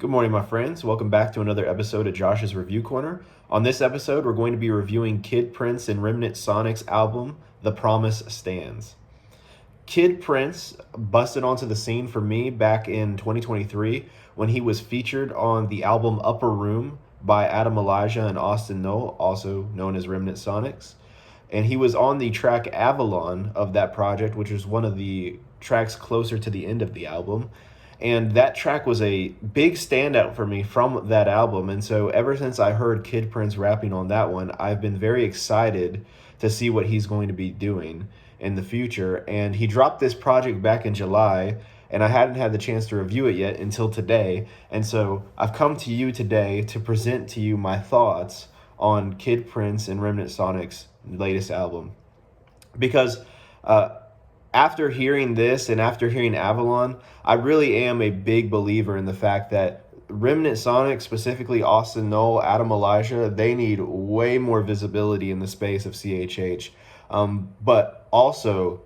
Good morning, my friends. Welcome back to another episode of Josh's Review Corner. On this episode, we're going to be reviewing Kid Prince and REMNANT SONICS album, The Promise Stands. Kid Prince busted onto the scene for me back in 2023 when he was featured on the album Upper Room by Adam Elijah and Austin Knoll, also known as REMNANT SONICS. And he was on the track Avalon of that project, which is one of the tracks closer to the end of the album. And that track was a big standout for me from that album. And so ever since I heard Kid Prince rapping on that one, I've been very excited to see what he's going to be doing in the future. And he dropped this project back in July, and I hadn't had the chance to review it yet until today. And so I've come to you today to present to you my thoughts on Kid Prince and REMNANT SONICS' latest album. Because after hearing this and after hearing Avalon, I really am a big believer in the fact that REMNANT SONICS, specifically Austin Knoll, Adam Elijah, they need way more visibility in the space of CHH. But also,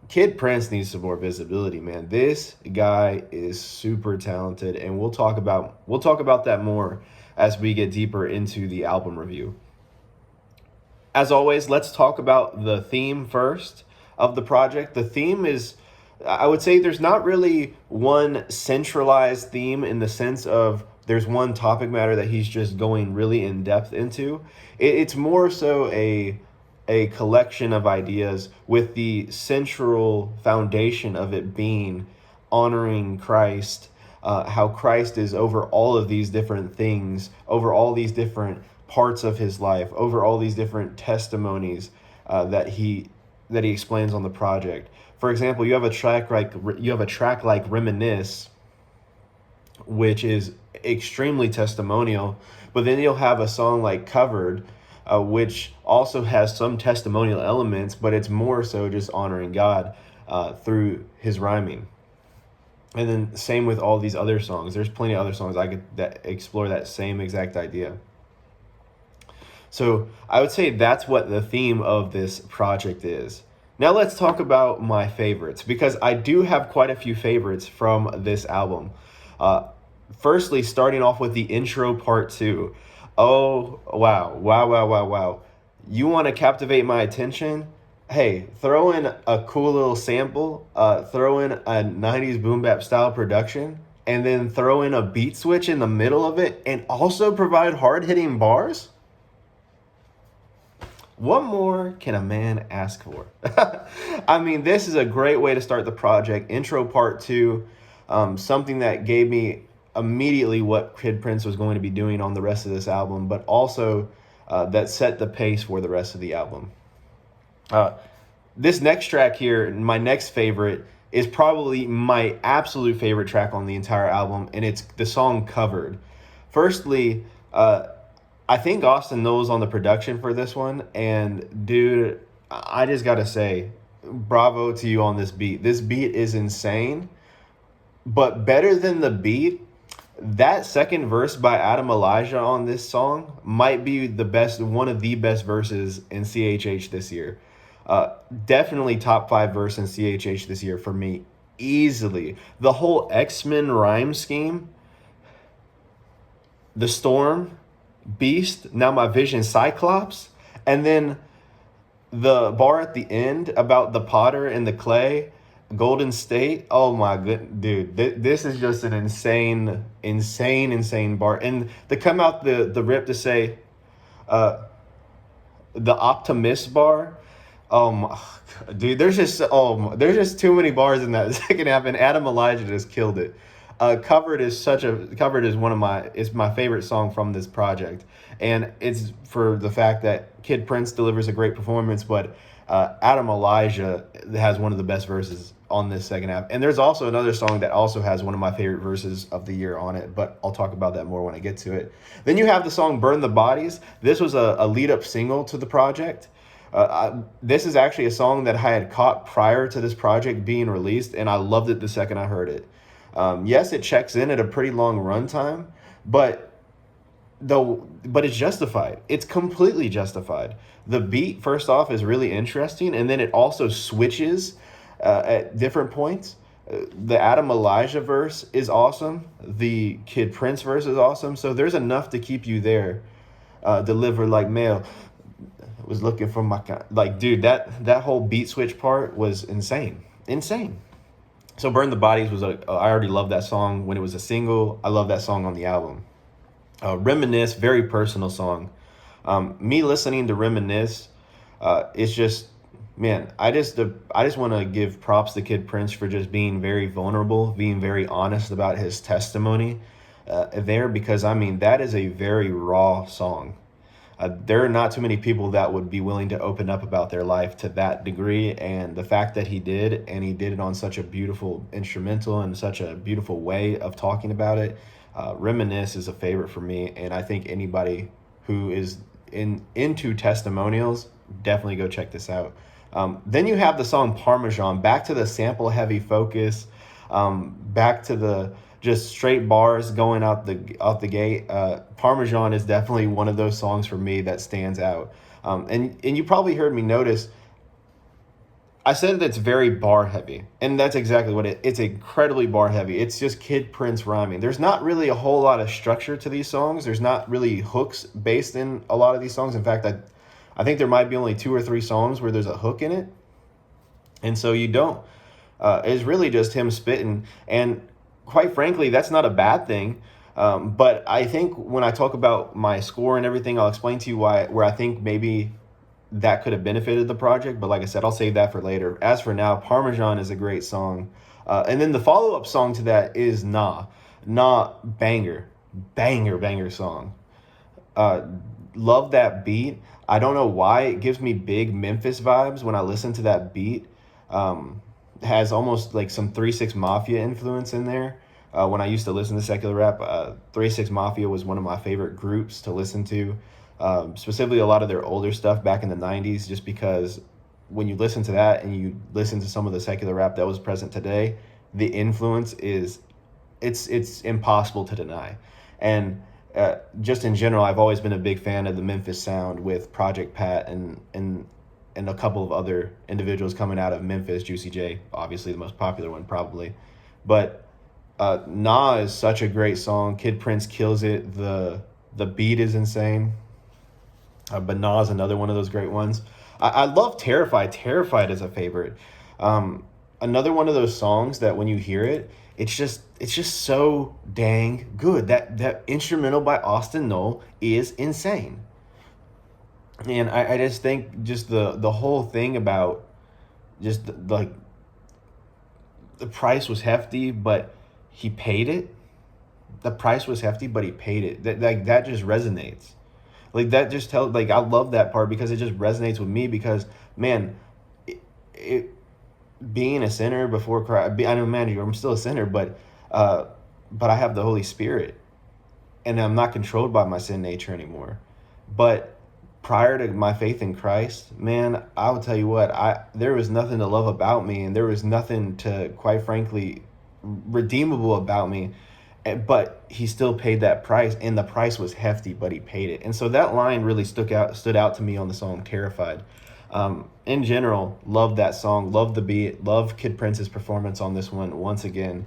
Kid Prince needs some more visibility, man. This guy is super talented, and we'll talk about that more as we get deeper into the album review. As always, let's talk about the theme first of the project. The theme is, I would say there's not really one centralized theme in the sense of there's one topic matter that he's just going really in depth into. It's more so a collection of ideas with the central foundation of it being honoring Christ, how Christ is over all of these different things, over all these different parts of his life, over all these different testimonies that he explains on the project. For example, you have a track like "Reminisce," which is extremely testimonial, but then you'll have a song like "Covered," which also has some testimonial elements, but it's more so just honoring God through his rhyming. And then same with all these other songs. There's plenty of other songs that explore that same exact idea. So I would say that's what the theme of this project is. Now let's talk about my favorites, because I do have quite a few favorites from this album. Firstly, starting off with the intro part 2. Oh, wow. You want to captivate my attention? Hey, throw in a cool little sample, throw in a 90s boom bap style production, and then throw in a beat switch in the middle of it, and also provide hard-hitting bars? What more can a man ask for? I mean, this is a great way to start the project. Intro part 2, something that gave me immediately what Kid Prince was going to be doing on the rest of this album, but also that set the pace for the rest of the album. This next track here, my next favorite, is probably my absolute favorite track on the entire album, and it's the song "Covered." Firstly, I think Austin Knowles on the production for this one, and dude, I just gotta say, bravo to you on this beat. This beat is insane, but better than the beat, that second verse by Adam Elijah on this song might be one of the best verses in CHH this year. Definitely top 5 verse in CHH this year for me, easily. The whole X-Men rhyme scheme, the storm, Beast, now my vision Cyclops, and then the bar at the end about the potter and the clay, Golden State. Oh my good dude, this is just an insane bar. And to come out the rip to say the optimist bar. Dude, there's just too many bars in that second half, and Adam Elijah just killed it. Covered is my favorite song from this project, and it's for the fact that Kid Prince delivers a great performance, but Adam Elijah has one of the best verses on this second half. And there's also another song that also has one of my favorite verses of the year on it, but I'll talk about that more when I get to it. Then you have the song "Burn the Bodies." This was a lead-up single to the project. This is actually a song that I had caught prior to this project being released, and I loved it the second I heard it. Yes, it checks in at a pretty long runtime, but it's justified. It's completely justified. The beat, first off, is really interesting, and then it also switches at different points. The Adam Elijah verse is awesome. The Kid Prince verse is awesome. So there's enough to keep you there. Deliver like mail. Was looking for my like, dude. That whole beat switch part was insane. So Burn the Bodies was I already loved that song when it was a single. I love that song on the album. Reminisce, very personal song. Me listening to Reminisce, it's just, man, I just want to give props to Kid Prince for just being very vulnerable, being very honest about his testimony there, because I mean, that is a very raw song. There are not too many people that would be willing to open up about their life to that degree, and the fact that he did, and he did it on such a beautiful instrumental and such a beautiful way of talking about it. Reminisce is a favorite for me, and I think anybody who is into testimonials, definitely go check this out. Then you have the song Parmesan, back to the sample heavy focus, back to the just straight bars going out the gate. Parmesan is definitely one of those songs for me that stands out. And you probably heard me notice, I said that it's very bar heavy, and that's exactly what it's incredibly bar heavy. It's just Kid Prince rhyming. There's not really a whole lot of structure to these songs. There's not really hooks based in a lot of these songs. In fact, I think there might be only 2 or 3 songs where there's a hook in it. And so you don't. It's really just him spitting. And quite frankly, that's not a bad thing. But I think when I talk about my score and everything, I'll explain to you where I think maybe that could have benefited the project. But like I said, I'll save that for later. As for now, Parmesan is a great song. And then the follow-up song to that is Nah. Nah, banger song. Love that beat. I don't know why it gives me big Memphis vibes when I listen to that beat. Has almost like some 3 6 Mafia influence in there. When I used to listen to secular rap, 3 6 Mafia was one of my favorite groups to listen to. Specifically a lot of their older stuff back in the 90s, just because when you listen to that and you listen to some of the secular rap that was present today, the influence is it's impossible to deny. And just in general, I've always been a big fan of the Memphis sound with Project Pat and a couple of other individuals coming out of Memphis. Juicy J, obviously the most popular one probably. But Nah is such a great song. Kid Prince kills it. The beat is insane. But Nah is another one of those great ones. I love Terrified. Terrified is a favorite. Another one of those songs that when you hear it, it's just so dang good. That instrumental by Austin Knoll is insane. And I just think just the whole thing about just like the price was hefty, but he paid it. The price was hefty, but he paid it. That just resonates. Like that just tells, like, I love that part because it just resonates with me because, man, it being a sinner before Christ, I know, man, I'm still a sinner, but I have the Holy Spirit and I'm not controlled by my sin nature anymore. But prior to my faith in Christ, man, I will tell you what, there was nothing to love about me, and there was nothing to, quite frankly, redeemable about me. But he still paid that price, and the price was hefty, but he paid it. And so that line really stood out to me on the song Terrified. In general, love that song, love the beat, love Kid Prince's performance on this one once again.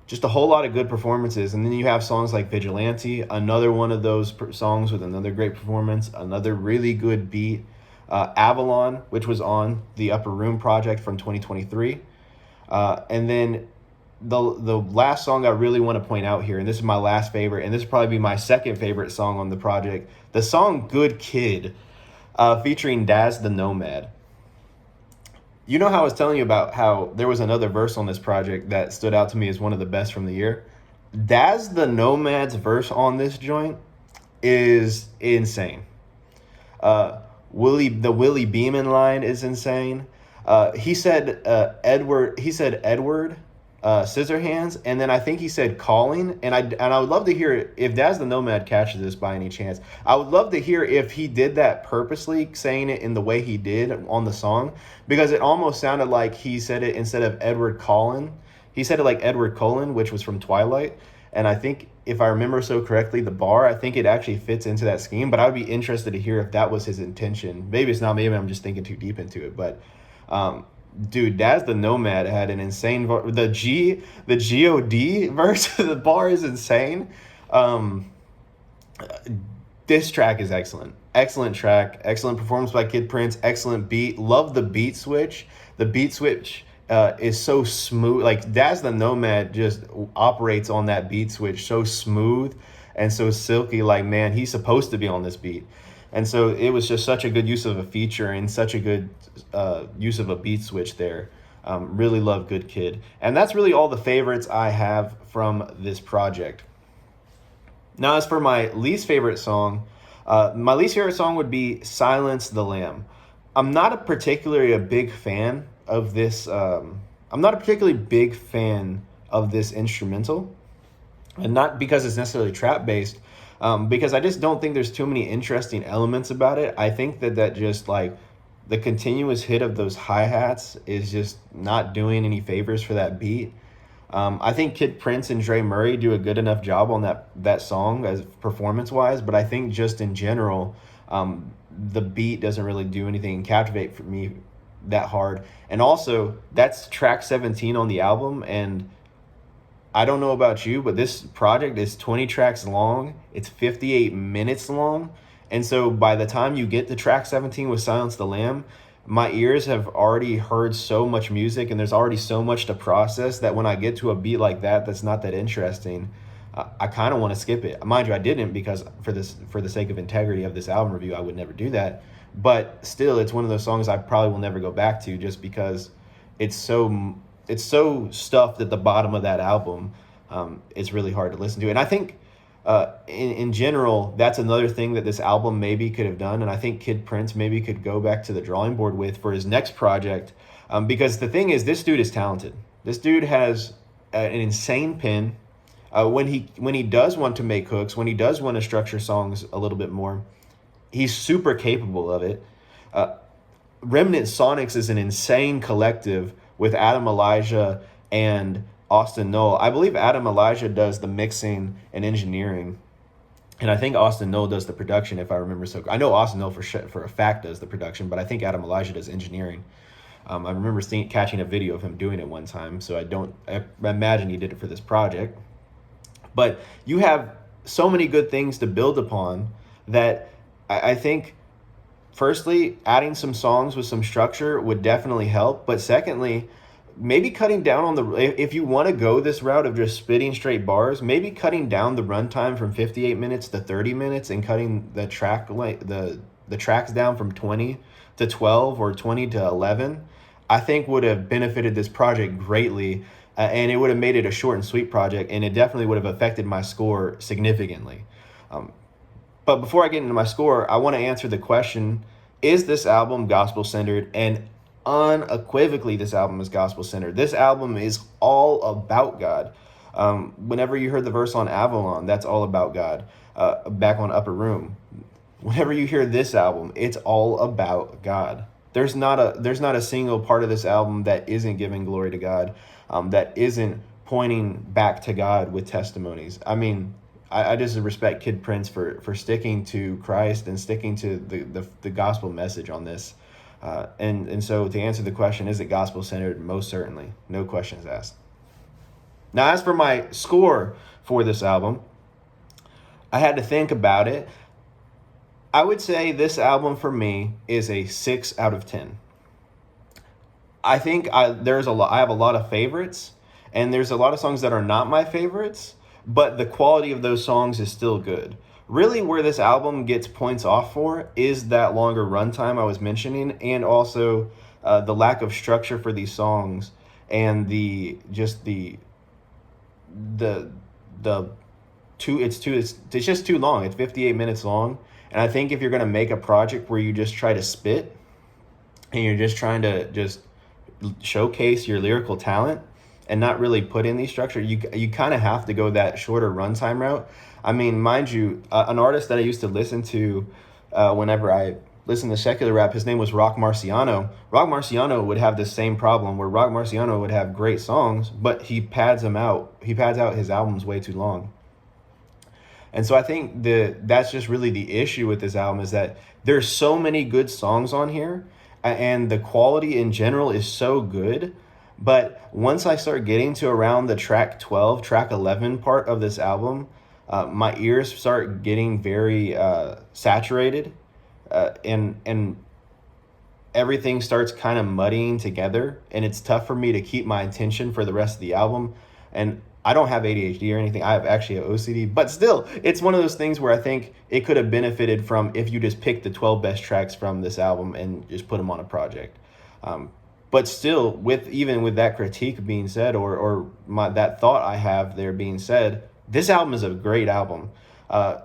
Just a whole lot of good performances. And then you have songs like Vigilante, another one of those songs with another great performance, another really good beat. Avalon, which was on the Upper Room project from 2023. And then the last song I really want to point out here, and this is my last favorite, and this will probably be my second favorite song on the project, the song Good Kid, featuring Daz the Nomad. You know how I was telling you about how there was another verse on this project that stood out to me as one of the best from the year? Daz the Nomad's verse on this joint is insane. The Willie Beeman line is insane. He said Edward Scissorhands, and then I think he said calling, and I would love to hear if Daz the Nomad catches this by any chance. I would love to hear if he did that purposely, saying it in the way he did on the song, because it almost sounded like he said it instead of Edward Cullen. He said it like Edward Cullen, which was from Twilight, and I think if I remember so correctly, the bar, I think it actually fits into that scheme, but I would be interested to hear if that was his intention. Maybe it's not, maybe I'm just thinking too deep into it, but Dude, Daz the Nomad had an insane the God verse of the bar is insane. Um, this track is excellent. Excellent track. Excellent performance by Kid Prince. Excellent beat. Love the beat switch. The beat switch is so smooth. Like Daz the Nomad just operates on that beat switch so smooth and so silky. Like, man, he's supposed to be on this beat. And so it was just such a good use of a feature and such a good use of a beat switch there. Really love Good Kid. And that's really all the favorites I have from this project. Now, as for my least favorite song, my least favorite song would be Silence the Lamb. I'm not particularly a big fan of this. I'm not a particularly big fan of this instrumental, and not because it's necessarily trap based, because I just don't think there's too many interesting elements about it. I think that just like the continuous hit of those hi-hats is just not doing any favors for that beat. I think Kid Prince and Dre Murray do a good enough job on that song as performance-wise, but I think just in general, the beat doesn't really do anything and captivate for me that hard. And also, that's track 17 on the album, and I don't know about you, but this project is 20 tracks long. It's 58 minutes long. And so by the time you get to track 17 with Silence the Lamb, my ears have already heard so much music and there's already so much to process that when I get to a beat like that that's not that interesting, I kind of want to skip it. Mind you, I didn't, because for the sake of integrity of this album review, I would never do that. But still, it's one of those songs I probably will never go back to, just because it's so stuffed at the bottom of that album. It's really hard to listen to. And I think in general, that's another thing that this album maybe could have done, and I think Kid Prince maybe could go back to the drawing board with for his next project, because the thing is, this dude is talented. This dude has an insane pen. When he does want to make hooks, when he does want to structure songs a little bit more, he's super capable of it. Remnant Sonics is an insane collective with Adam Elijah and Austin Knoll. I believe Adam Elijah does the mixing and engineering, and I think Austin Knoll does the production, if I remember. So I know Austin Knoll for a fact does the production, but I think Adam Elijah does engineering. I remember catching a video of him doing it one time, so I imagine he did it for this project. But you have so many good things to build upon that I think, firstly, adding some songs with some structure would definitely help. But secondly, maybe cutting down on if you want to go this route of just spitting straight bars, maybe cutting down the runtime from 58 minutes to 30 minutes and cutting the tracks down from 20 to 12 or 20 to 11, I think would have benefited this project greatly. And it would have made it a short and sweet project, and it definitely would have affected my score significantly. But before I get into my score, I want to answer the question, is this album gospel-centered? And unequivocally, this album is gospel-centered. This album is all about God. Whenever you heard the verse on Avalon, that's all about God. Back on Upper Room, whenever you hear this album, it's all about God. There's not a single part of this album that isn't giving glory to God, that isn't pointing back to God with testimonies. I mean, I just respect Kid Prince for sticking to Christ and sticking to the gospel message on this. And so to answer the question, is it gospel-centered? Most certainly. No questions asked. Now, as for my score for this album, I had to think about it. I would say this album for me is a 6 out of 10. I think I have a lot of favorites, and there's a lot of songs that are not my favorites, but the quality of those songs is still good. Really, where this album gets points off for is that longer runtime I was mentioning, and also the lack of structure for these songs, and it's just too long. It's 58 minutes long, and I think if you're gonna make a project where you just try to spit and you're just trying to just showcase your lyrical talent and not really put in the structure, you kind of have to go that shorter runtime route. I mean, mind you, an artist that I used to listen to whenever I listened to secular rap, his name was Rock Marciano. Rock Marciano would have this same problem where Rock Marciano would have great songs, but he pads them out. He pads out his albums way too long. And so I think that's just really the issue with this album, is that there's so many good songs on here. and the quality in general is so good. But once I start getting to around the track 12, track 11 part of this album, my ears start getting very saturated, and everything starts kind of muddying together, and it's tough for me to keep my attention for the rest of the album. And I don't have ADHD or anything. I have actually an OCD, but still, it's one of those things where I think it could have benefited from if you just picked the 12 best tracks from this album and just put them on a project. But still, even with that critique being said, or that thought I have there being said, this album is a great album.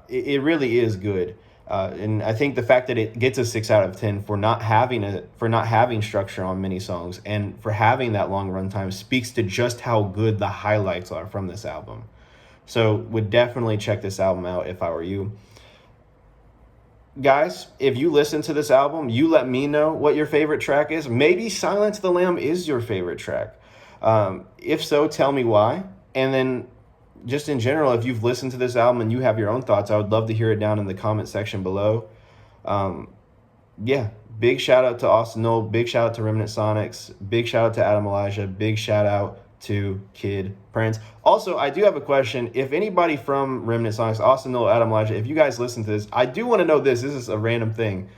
It really is good. And I think the fact that it gets a 6 out of 10 for not having structure on many songs and for having that long runtime speaks to just how good the highlights are from this album. So would definitely check this album out if I were you. Guys, if you listen to this album, you let me know what your favorite track is. Maybe Silence the Lamb is your favorite track. If so, tell me why. And then just in general, if you've listened to this album and you have your own thoughts, I would love to hear it down in the comment section below. Yeah, big shout out to Austin Knoll, big shout out to Remnant Sonics, big shout out to Adam Elijah, big shout out to Kid Prince. Also, I do have a question. If anybody from Remnant Sonics, Austin Knoll, Adam Elijah, if you guys listen to this, I do want to know this. This is a random thing.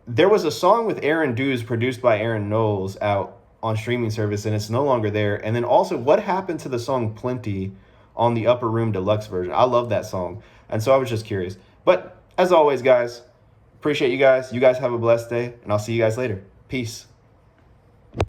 There was a song with Aaron Dews produced by Aaron Knowles out on streaming service, and it's no longer there. And then also, what happened to the song Plenty on the Upper Room Deluxe version? I love that song. And so I was just curious. But as always, guys, appreciate you guys. You guys have a blessed day, and I'll see you guys later. Peace.